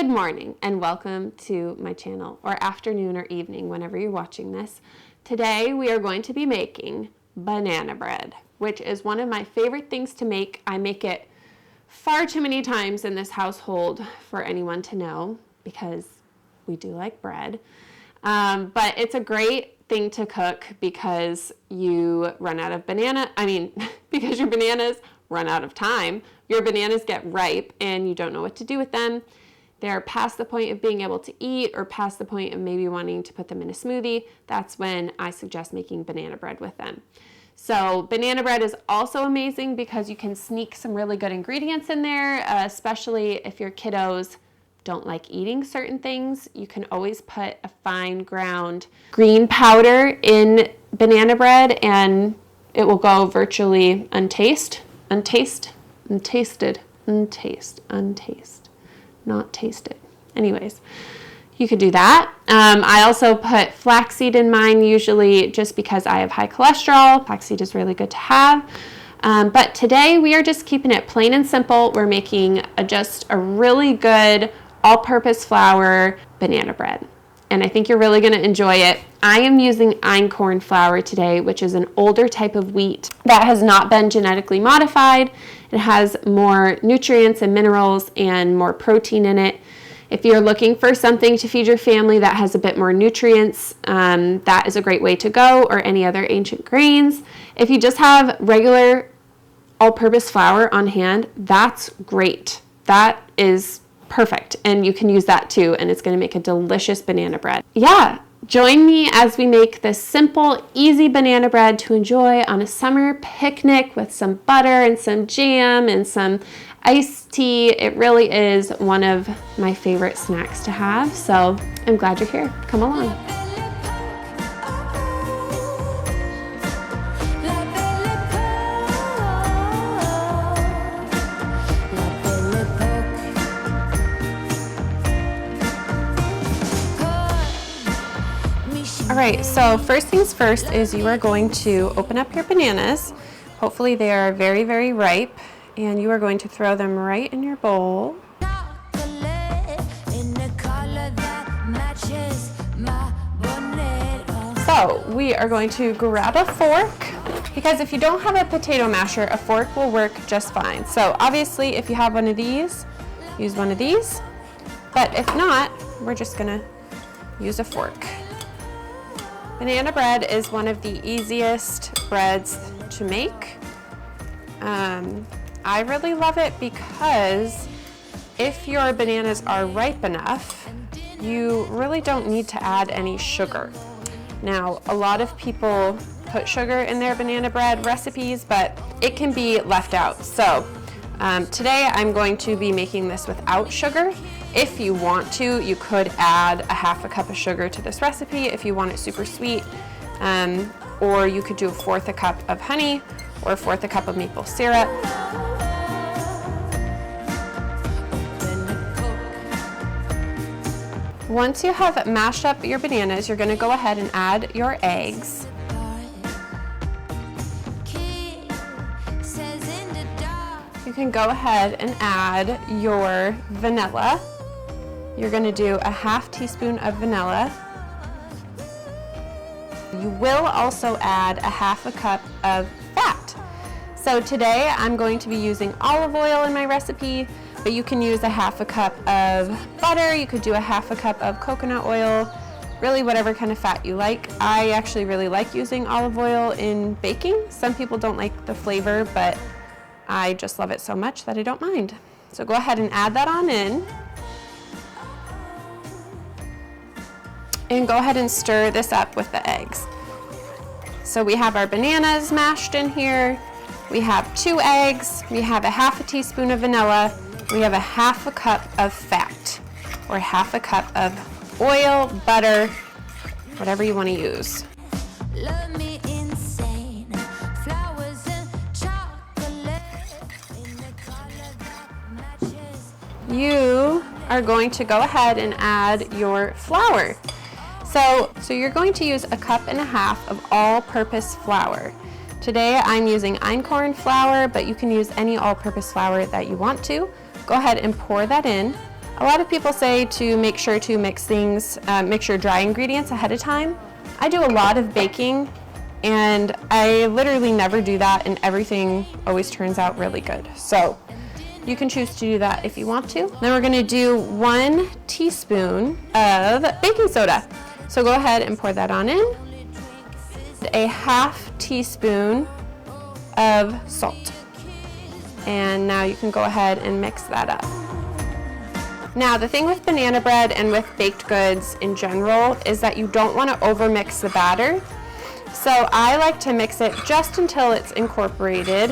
Good morning and welcome to my channel, or afternoon or evening whenever you're watching this. Today we are going to be making banana bread, which is one of my favorite things to make. I make it far too many times in this household for anyone to know because we do like bread. But it's a great thing to cook because you run out of because your bananas run out of time. Your bananas get ripe and you don't know what to do with them. They're past the point of being able to eat or past the point of maybe wanting to put them in a smoothie. That's when I suggest making banana bread with them. So banana bread is also amazing because you can sneak some really good ingredients in there, especially if your kiddos don't like eating certain things. You can always put a fine ground green powder in banana bread and it will go virtually untasted. Not tasted. Anyways, you could do that. I also put flaxseed in mine usually just because I have high cholesterol. Flaxseed is really good to have. But today we are just keeping it plain and simple. We're making just a really good all-purpose flour banana bread. And I think you're really going to enjoy it. I am using Einkorn flour today, which is an older type of wheat that has not been genetically modified. It has more nutrients and minerals and more protein in it. If you're looking for something to feed your family that has a bit more nutrients, that is a great way to go, or any other ancient grains. If you just have regular all-purpose flour on hand, that's great. That is perfect, and you can use that too, and it's going to make a delicious banana bread. Yeah, join me as we make this simple, easy banana bread to enjoy on a summer picnic with some butter and some jam and some iced tea. It really is one of my favorite snacks to have, so I'm glad you're here. Come along. All right, so first things first is you are going to open up your bananas. Hopefully they are very, very ripe, and you are going to throw them right in your bowl. So we are going to grab a fork, because if you don't have a potato masher, a fork will work just fine. So obviously if you have one of these, use one of these, but if not, we're just gonna use a fork. Banana bread is one of the easiest breads to make. I really love it because if your bananas are ripe enough, you really don't need to add any sugar. Now, a lot of people put sugar in their banana bread recipes, but it can be left out. So today I'm going to be making this without sugar. If you want to, you could add a half a cup of sugar to this recipe if you want it super sweet, or you could do 1/4 a cup of honey or 1/4 a cup of maple syrup. Once you have mashed up your bananas, you're going to go ahead and add your eggs. You can go ahead and add your vanilla. You're going to do a 1/2 teaspoon of vanilla. You will also add a 1/2 cup of fat. So today I'm going to be using olive oil in my recipe, but you can use a 1/2 cup of butter. You could do a 1/2 cup of coconut oil, really whatever kind of fat you like. I actually really like using olive oil in baking. Some people don't like the flavor, but I just love it so much that I don't mind. So go ahead and add that on in. And go ahead and stir this up with the eggs. So we have our bananas mashed in here. We have 2 eggs. We have a 1/2 teaspoon of vanilla. We have a 1/2 cup of fat, or 1/2 cup of oil, butter, whatever you want to use. You are going to go ahead and add your flour. So you're going to use a 1.5 cups of all-purpose flour. Today I'm using Einkorn flour, but you can use any all-purpose flour that you want to. Go ahead and pour that in. A lot of people say to make sure to mix things, mix your dry ingredients ahead of time. I do a lot of baking and I literally never do that, and everything always turns out really good. So you can choose to do that if you want to. Then we're gonna do 1 teaspoon of baking soda. So go ahead and pour that on in. A 1/2 teaspoon of salt. And now you can go ahead and mix that up. Now the thing with banana bread and with baked goods in general is that you don't want to overmix the batter. So I like to mix it just until it's incorporated.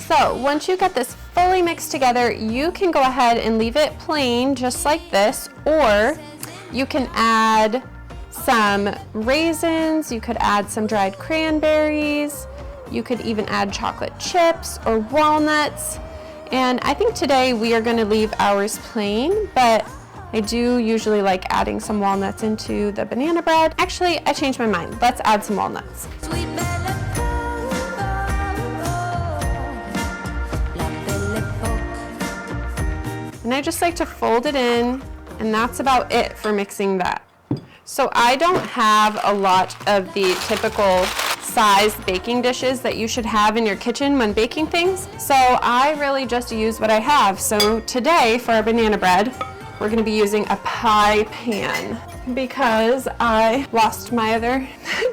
So once you get this fully mixed together, you can go ahead and leave it plain just like this, or you can add some raisins, you could add some dried cranberries, you could even add chocolate chips or walnuts. And I think today we are going to leave ours plain, but I do usually like adding some walnuts into the banana bread. Actually, I changed my mind. Let's add some walnuts. And I just like to fold it in, and that's about it for mixing that. So I don't have a lot of the typical size baking dishes that you should have in your kitchen when baking things. So I really just use what I have. So today for our banana bread, we're gonna be using a pie pan because I lost my other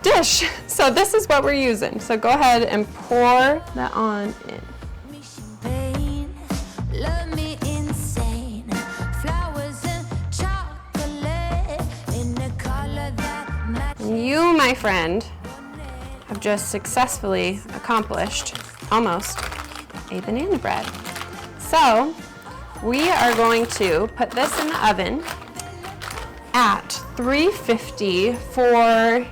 dish. So this is what we're using. So go ahead and pour that on in. You, my friend, have just successfully accomplished almost a banana bread. So we are going to put this in the oven at 350 for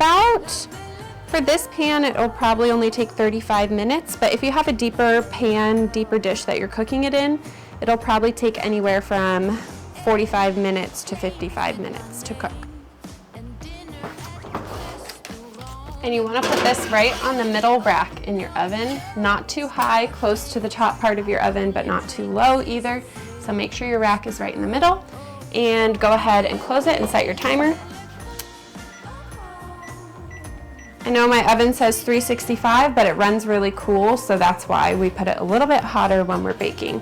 this pan, it'll probably only take 35 minutes, but if you have a deeper pan, deeper dish that you're cooking it in, it'll probably take anywhere from 45 minutes to 55 minutes to cook. And you want to put this right on the middle rack in your oven, not too high, close to the top part of your oven, but not too low either. So make sure your rack is right in the middle, and go ahead and close it and set your timer. I know my oven says 365, but it runs really cool, so that's why we put it a little bit hotter when we're baking.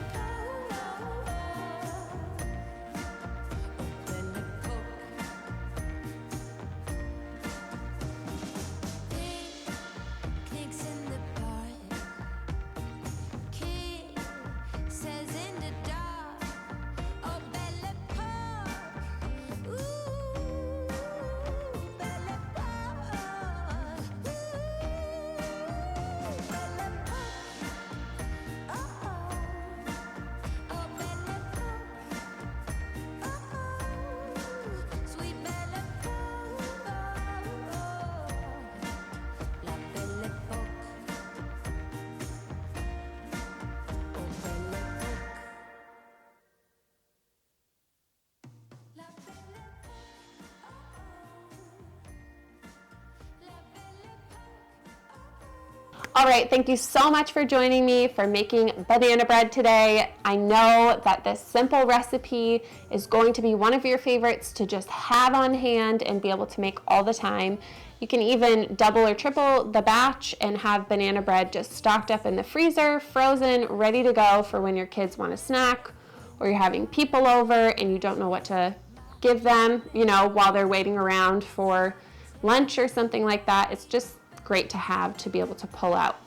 All right, thank you so much for joining me for making banana bread today. I know that this simple recipe is going to be one of your favorites to just have on hand and be able to make all the time. You can even double or triple the batch and have banana bread just stocked up in the freezer, frozen, ready to go for when your kids want a snack, or you're having people over and you don't know what to give them, you know, while they're waiting around for lunch or something like that. It's just great to have to be able to pull out.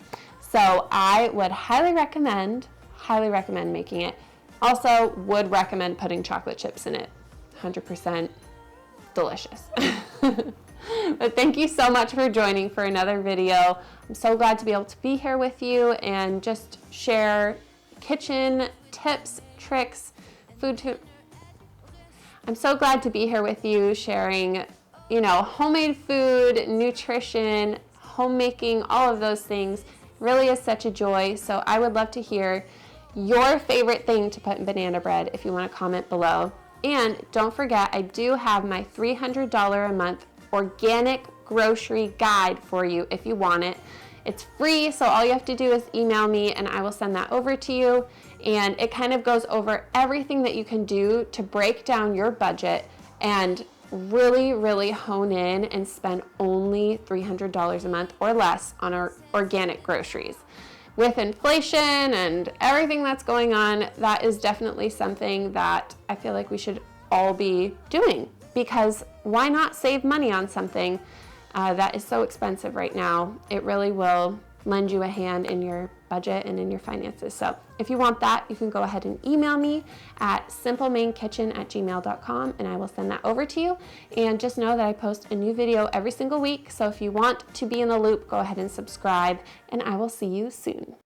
So I would highly recommend making it. Also would recommend putting chocolate chips in it. 100% delicious. But thank you so much for joining for another video. I'm so glad to be able to be here with you and just share kitchen tips, tricks, I'm so glad to be here with you sharing, you know, homemade food, nutrition, homemaking, all of those things. Really is such a joy. So I would love to hear your favorite thing to put in banana bread if you want to comment below. And don't forget, I do have my $300 a month organic grocery guide for you if you want it. It's free, so all you have to do is email me and I will send that over to you. And it kind of goes over everything that you can do to break down your budget and really, really hone in and spend only $300 a month or less on our organic groceries. With inflation and everything that's going on, that is definitely something that I feel like we should all be doing, because why not save money on something that is so expensive right now? It really will lend you a hand in your budget and in your finances. So if you want that, you can go ahead and email me at simplemainekitchen@gmail.com and I will send that over to you. And just know that I post a new video every single week. So if you want to be in the loop, go ahead and subscribe, and I will see you soon.